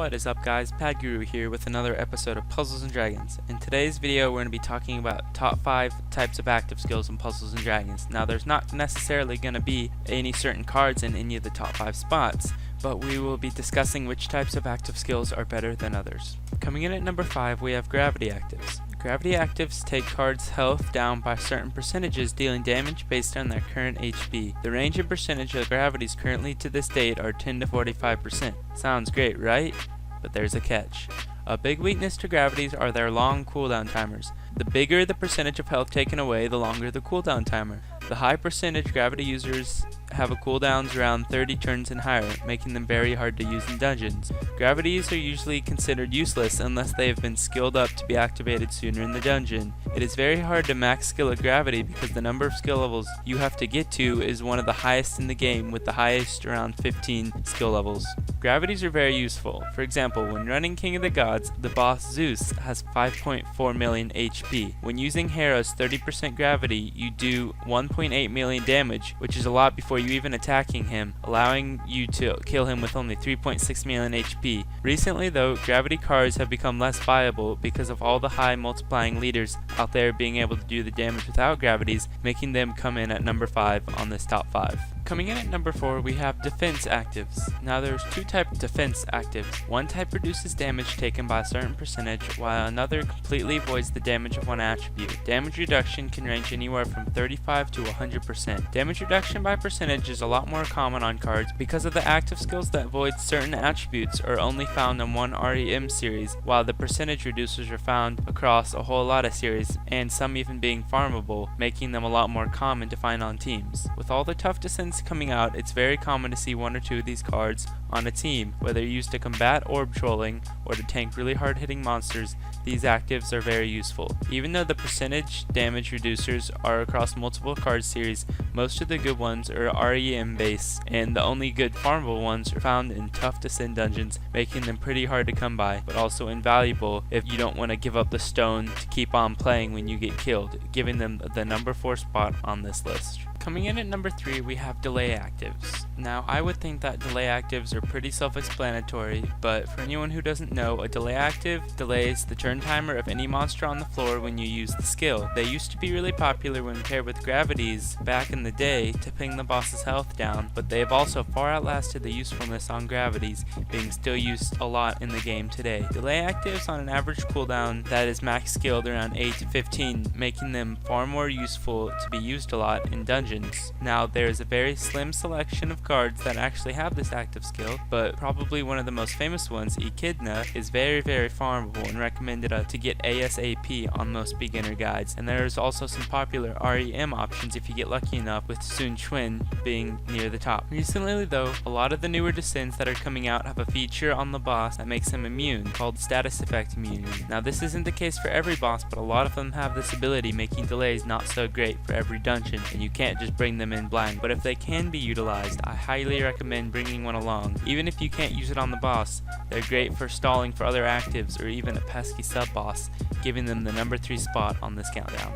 What is up guys, Pad Guru here with another episode of Puzzles and Dragons. In today's video we're going to be talking about top 5 types of active skills in Puzzles and Dragons. Now there's not necessarily going to be any certain cards in any of the top 5 spots, but we will be discussing which types of active skills are better than others. Coming in at number 5 we have Gravity Actives. Gravity Actives take cards' health down by certain percentages, dealing damage based on their current HP. The range and percentage of gravities currently to this date are 10 to 45%. Sounds great, right? But there's a catch. A big weakness to gravities are their long cooldown timers. The bigger the percentage of health taken away, the longer the cooldown timer. The high percentage gravity users have a cooldowns around 30 turns and higher, making them very hard to use in dungeons. Gravities are usually considered useless unless they have been skilled up to be activated sooner in the dungeon. It is very hard to max skill at gravity because the number of skill levels you have to get to is one of the highest in the game, with the highest around 15 skill levels. Gravities are very useful. For example, when running King of the Gods, the boss Zeus has 5.4 million HP. When using Hera's 30% gravity, you do 1.8 million damage, which is a lot before you even attacking him, allowing you to kill him with only 3.6 million HP. Recently though, gravity cards have become less viable because of all the high multiplying leaders out there being able to do the damage without gravities, making them come in at number 5 on this top 5. Coming in at number 4 we have Defense Actives. Now there's two types of Defense Actives. One type reduces damage taken by a certain percentage, while another completely avoids the damage of one attribute. Damage reduction can range anywhere from 35 to 100%. Damage reduction by percentage is a lot more common on cards because of the active skills that avoid certain attributes are only found in one REM series, while the percentage reducers are found across a whole lot of series, and some even being farmable, making them a lot more common to find on teams. With all the tough descents coming out, it's very common to see one or two of these cards on a team. Whether used to combat orb trolling or to tank really hard hitting monsters, these actives are very useful. Even though the percentage damage reducers are across multiple card series, most of the good ones are REM based, and the only good farmable ones are found in tough descent dungeons, making them pretty hard to come by, but also invaluable if you don't want to give up the stone to keep on playing when you get killed, giving them the number 4 spot on this list. Coming in at number 3 we have Delay Actives. Now I would think that delay actives are pretty self-explanatory, but for anyone who doesn't know, a delay active delays the turn timer of any monster on the floor when you use the skill. They used to be really popular when paired with gravities back in the day to ping the boss's health down, but they have also far outlasted the usefulness on gravities, being still used a lot in the game today. Delay actives on an average cooldown that is max skilled around 8 to 15, making them far more useful to be used a lot in dungeons. Now there is a very slim selection of cards that actually have this active skill, but probably one of the most famous ones, Echidna, is very farmable and recommended to get ASAP on most beginner guides, and there's also some popular REM options if you get lucky enough, with Sun Chuan being near the top. Recently though, a lot of the newer descents that are coming out have a feature on the boss that makes them immune, called status effect immunity. Now this isn't the case for every boss, but a lot of them have this ability, making delays not so great for every dungeon, and you can't just bring them in blind, but if they can be utilized, I highly recommend bringing one along. Even if you can't use it on the boss, they're great for stalling for other actives or even a pesky sub-boss, giving them the number 3 spot on this countdown.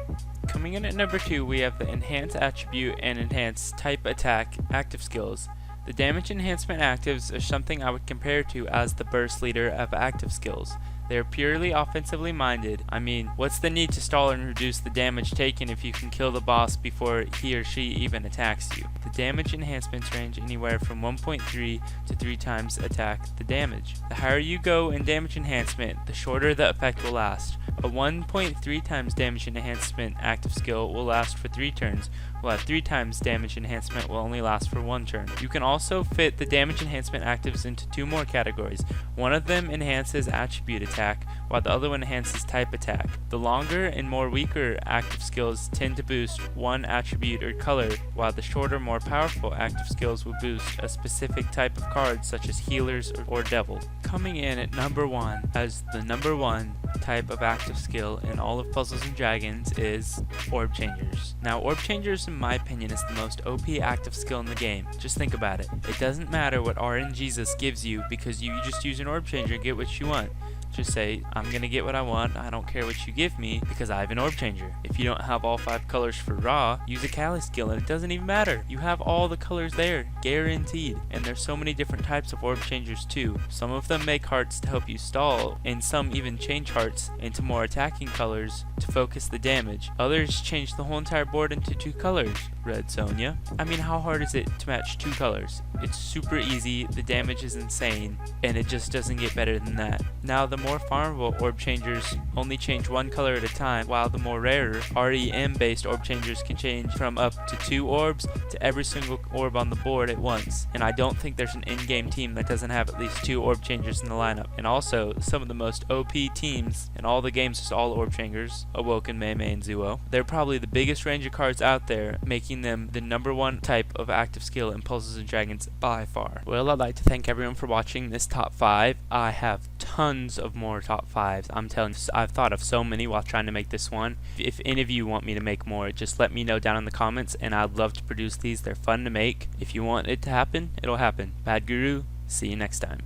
Coming in at number 2 we have the Enhance Attribute and Enhance Type Attack active skills. The damage enhancement actives are something I would compare to as the burst leader of active skills. They are purely offensively minded. I mean, what's the need to stall and reduce the damage taken if you can kill the boss before he or she even attacks you? The damage enhancements range anywhere from 1.3 to 3 times attack the damage. The higher you go in damage enhancement, the shorter the effect will last. A 1.3 times damage enhancement active skill will last for 3 turns, while a 3 times damage enhancement will only last for 1 turn. You can also fit the damage enhancement actives into 2 more categories. One of them enhances attribute attack, while the other one enhances type attack. The longer and more weaker active skills tend to boost one attribute or color, while the shorter, more powerful active skills will boost a specific type of card, such as healers or devil. Coming in at number 1 as the number 1 type of active skill in all of Puzzles and Dragons is Orb Changers. Now Orb Changers in my opinion is the most OP active skill in the game. Just think about it. It doesn't matter what RNGesus gives you, because you just use an Orb Changer and get what you want. just say, I'm gonna get what I want, I don't care what you give me, because I have an Orb Changer. If you don't have all 5 colors for Ra, use a Kali skill and it doesn't even matter. You have all the colors there, guaranteed. And there's so many different types of Orb Changers too. Some of them make hearts to help you stall, and some even change hearts into more attacking colors to focus the damage. Others change the whole entire board into 2 colors. Red Sonya. I mean, how hard is it to match 2 colors? It's super easy, the damage is insane, and it just doesn't get better than that. Now, the more farmable Orb Changers only change 1 color at a time, while the more rarer REM based Orb Changers can change from up to 2 orbs to every single orb on the board at once. And I don't think there's an in-game team that doesn't have at least 2 Orb Changers in the lineup. And also, some of the most OP teams in all the games is all Orb Changers, Awoken, Mei Mei, and Zuo. They're probably the biggest range of cards out there, making them the #1 type of active skill in Puzzles and Dragons by far. Well, I'd like to thank everyone for watching this top 5. I have tons of more top 5s. I'm telling you, I've thought of so many while trying to make this one. If any of you want me to make more, just let me know down in the comments, and I'd love to produce these. They're fun to make. If you want it to happen, it'll happen. Bad Guru, see you next time.